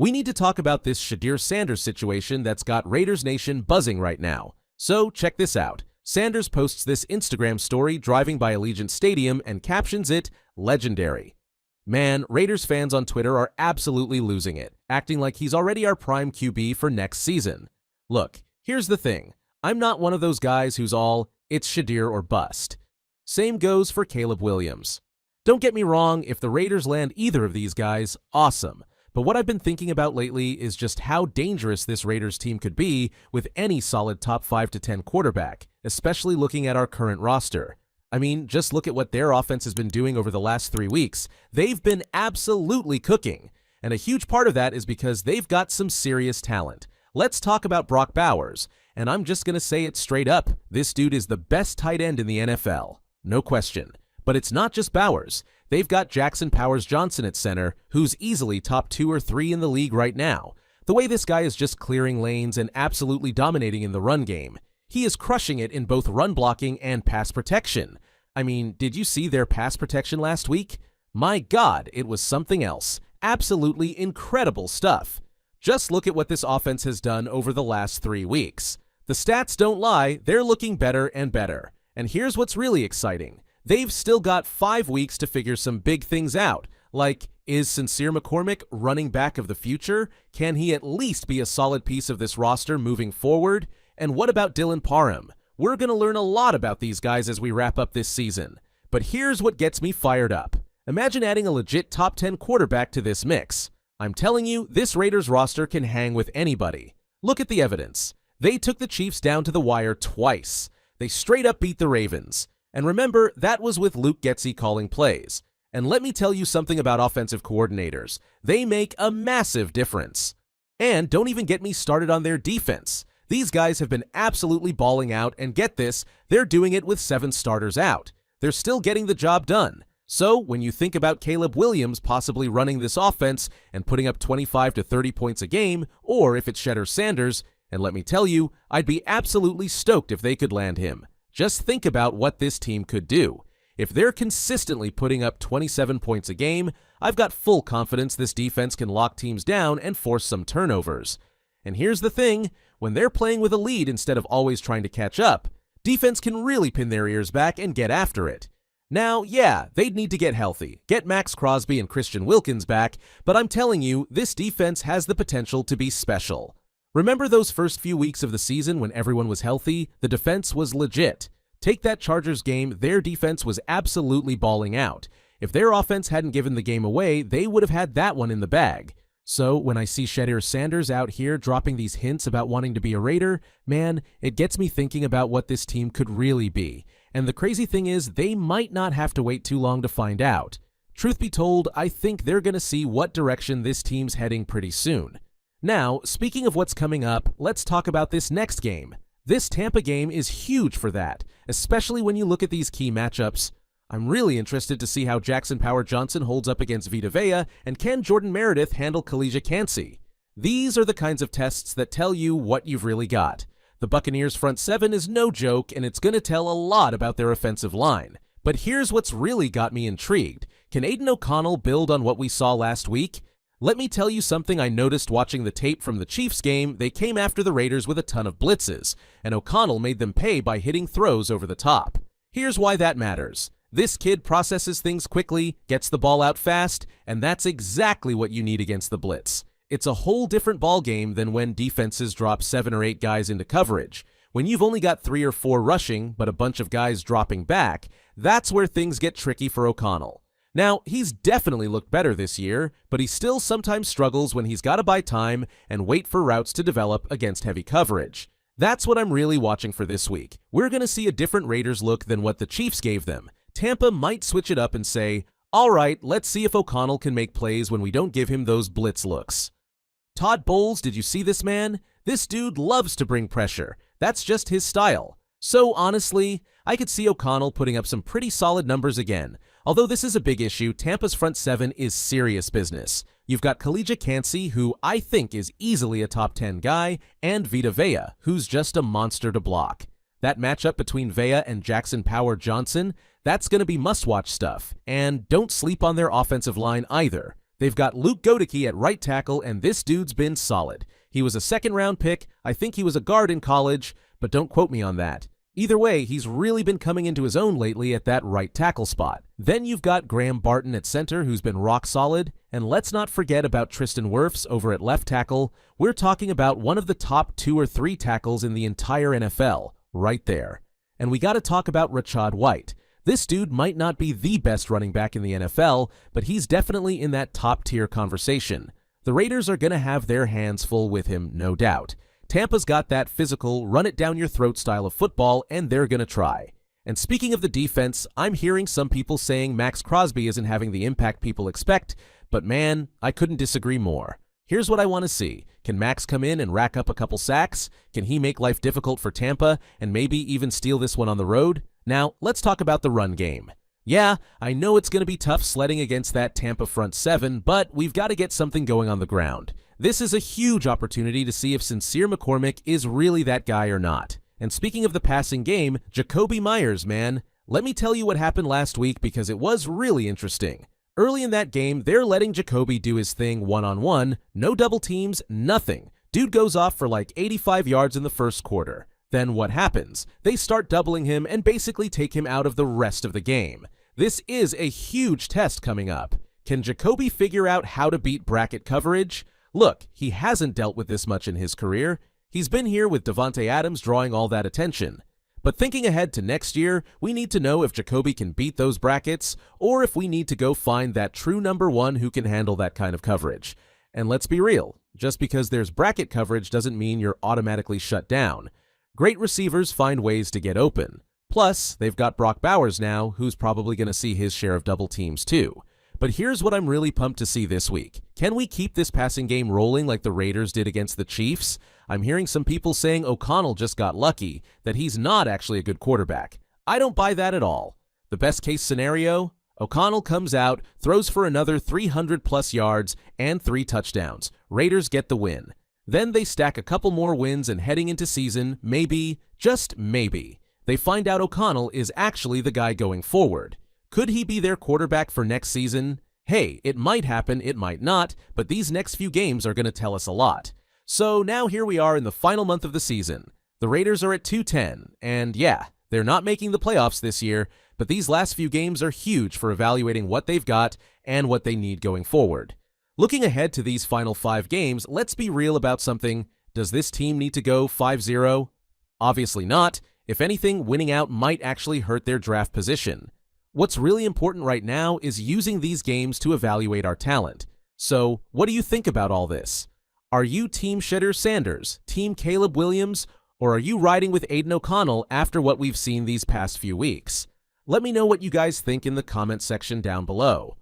We need to talk about this Shedeur Sanders situation that's got Raiders Nation buzzing right now. So check this out. Sanders posts this Instagram story driving by Allegiant Stadium and captions it, "Legendary." Man, Raiders fans on Twitter are absolutely losing it, acting like he's already our prime QB for next season. Look, here's the thing. I'm not one of those guys who's all, "It's Shedeur or bust." Same goes for Caleb Williams. Don't get me wrong, if the Raiders land either of these guys, awesome. But what I've been thinking about lately is just how dangerous this Raiders team could be with any solid top 5 to 10 quarterback, especially looking at our current roster. I mean, just look at what their offense has been doing over the last 3 weeks. They've been absolutely cooking. And a huge part of that is because they've got some serious talent. Let's talk about Brock Bowers. And I'm just going to say it straight up. This dude is the best tight end in the NFL. No question. But it's not just Bowers. They've got Jackson Powers-Johnson at center, who's easily top 2 or 3 in the league right now. The way this guy is just clearing lanes and absolutely dominating in the run game. He is crushing it in both run blocking and pass protection. I mean, did you see their pass protection last week? My God, it was something else. Absolutely incredible stuff. Just look at what this offense has done over the last 3 weeks. The stats don't lie, they're looking better and better. And here's what's really exciting. They've still got 5 weeks to figure some big things out, like, is Sincere McCormick running back of the future? Can he at least be a solid piece of this roster moving forward? And what about Dylan Parham? We're going to learn a lot about these guys as we wrap up this season. But here's what gets me fired up. Imagine adding a legit top 10 quarterback to this mix. I'm telling you, this Raiders roster can hang with anybody. Look at the evidence. They took the Chiefs down to the wire twice. They straight up beat the Ravens. And remember, that was with Luke Getsy calling plays. And let me tell you something about offensive coordinators. They make a massive difference. And don't even get me started on their defense. These guys have been absolutely balling out, and get this, they're doing it with 7 starters out. They're still getting the job done. So when you think about Caleb Williams possibly running this offense and putting up 25 to 30 points a game, or if it's Shedeur Sanders, and let me tell you, I'd be absolutely stoked if they could land him. Just think about what this team could do. If they're consistently putting up 27 points a game, I've got full confidence this defense can lock teams down and force some turnovers. And here's the thing, when they're playing with a lead instead of always trying to catch up, defense can really pin their ears back and get after it. Now, yeah, they'd need to get healthy, get Max Crosby and Christian Wilkins back, but I'm telling you, this defense has the potential to be special. Remember those first few weeks of the season when everyone was healthy? The defense was legit. Take that Chargers game, their defense was absolutely balling out. If their offense hadn't given the game away, they would have had that one in the bag. So when I see Shedeur Sanders out here dropping these hints about wanting to be a Raider, man, it gets me thinking about what this team could really be. And the crazy thing is, they might not have to wait too long to find out. Truth be told, I think they're going to see what direction this team's heading pretty soon. Now, speaking of what's coming up, let's talk about this next game. This Tampa game is huge for that, especially when you look at these key matchups. I'm really interested to see how Jackson Powers-Johnson holds up against Vita Vea, and can Jordan Meredith handle Khalija Kancey? These are the kinds of tests that tell you what you've really got. The Buccaneers' front 7 is no joke, and it's going to tell a lot about their offensive line. But here's what's really got me intrigued. Can Aiden O'Connell build on what we saw last week? Let me tell you something I noticed watching the tape from the Chiefs game. They came after the Raiders with a ton of blitzes, and O'Connell made them pay by hitting throws over the top. Here's why that matters. This kid processes things quickly, gets the ball out fast, and that's exactly what you need against the blitz. It's a whole different ballgame than when defenses drop 7 or 8 guys into coverage. When you've only got 3 or 4 rushing, but a bunch of guys dropping back, that's where things get tricky for O'Connell. Now, he's definitely looked better this year, but he still sometimes struggles when he's got to buy time and wait for routes to develop against heavy coverage. That's what I'm really watching for this week. We're going to see a different Raiders look than what the Chiefs gave them. Tampa might switch it up and say, all right, let's see if O'Connell can make plays when we don't give him those blitz looks. Todd Bowles, did you see this man? This dude loves to bring pressure. That's just his style. So honestly, I could see O'Connell putting up some pretty solid numbers again. Although this is a big issue, Tampa's front 7 is serious business. You've got Khalija Kancey, who I think is easily a top 10 guy, and Vita Vea, who's just a monster to block. That matchup between Vea and Jackson Powers-Johnson, that's going to be must-watch stuff. And don't sleep on their offensive line either. They've got Luke Goedeke at right tackle, and this dude's been solid. He was a second-round pick. I think he was a guard in college, but don't quote me on that. Either way, he's really been coming into his own lately at that right tackle spot. Then you've got Graham Barton at center, who's been rock solid. And let's not forget about Tristan Wirfs over at left tackle. We're talking about one of the top 2 or 3 tackles in the entire NFL, right there. And we got to talk about Rachaad White. This dude might not be the best running back in the NFL, but he's definitely in that top-tier conversation. The Raiders are going to have their hands full with him, no doubt. Tampa's got that physical, run-it-down-your-throat style of football, and they're going to try. And speaking of the defense, I'm hearing some people saying Max Crosby isn't having the impact people expect, but man, I couldn't disagree more. Here's what I want to see. Can Max come in and rack up a couple sacks? Can he make life difficult for Tampa and maybe even steal this one on the road? Now, let's talk about the run game. Yeah, I know it's going to be tough sledding against that Tampa front 7, but we've got to get something going on the ground. This is a huge opportunity to see if Sincere McCormick is really that guy or not. And speaking of the passing game, Jakobi Meyers, man, let me tell you what happened last week because it was really interesting. Early in that game, they're letting Jakobi do his thing one-on-one, no double teams, nothing. Dude goes off for like 85 yards in the first quarter. Then what happens? They start doubling him and basically take him out of the rest of the game. This is a huge test coming up. Can Jakobi figure out how to beat bracket coverage? Look, he hasn't dealt with this much in his career. He's been here with Davante Adams drawing all that attention. But thinking ahead to next year, we need to know if Jakobi can beat those brackets or if we need to go find that true number 1 who can handle that kind of coverage. And let's be real, just because there's bracket coverage doesn't mean you're automatically shut down. Great receivers find ways to get open. Plus, they've got Brock Bowers now, who's probably going to see his share of double teams too. But here's what I'm really pumped to see this week. Can we keep this passing game rolling like the Raiders did against the Chiefs? I'm hearing some people saying O'Connell just got lucky, that he's not actually a good quarterback. I don't buy that at all. The best case scenario? O'Connell comes out, throws for another 300-plus yards and 3 touchdowns. Raiders get the win. Then they stack a couple more wins and heading into season, maybe, just maybe, they find out O'Connell is actually the guy going forward. Could he be their quarterback for next season? Hey, it might happen, it might not, but these next few games are going to tell us a lot. So now here we are in the final month of the season. The Raiders are at 2-10, and yeah, they're not making the playoffs this year, but these last few games are huge for evaluating what they've got and what they need going forward. Looking ahead to these final 5 games, let's be real about something. Does this team need to go 5-0? Obviously not. If anything, winning out might actually hurt their draft position. What's really important right now is using these games to evaluate our talent. So, what do you think about all this? Are you Team Shedeur Sanders, Team Caleb Williams, or are you riding with Aiden O'Connell after what we've seen these past few weeks? Let me know what you guys think in the comment section down below.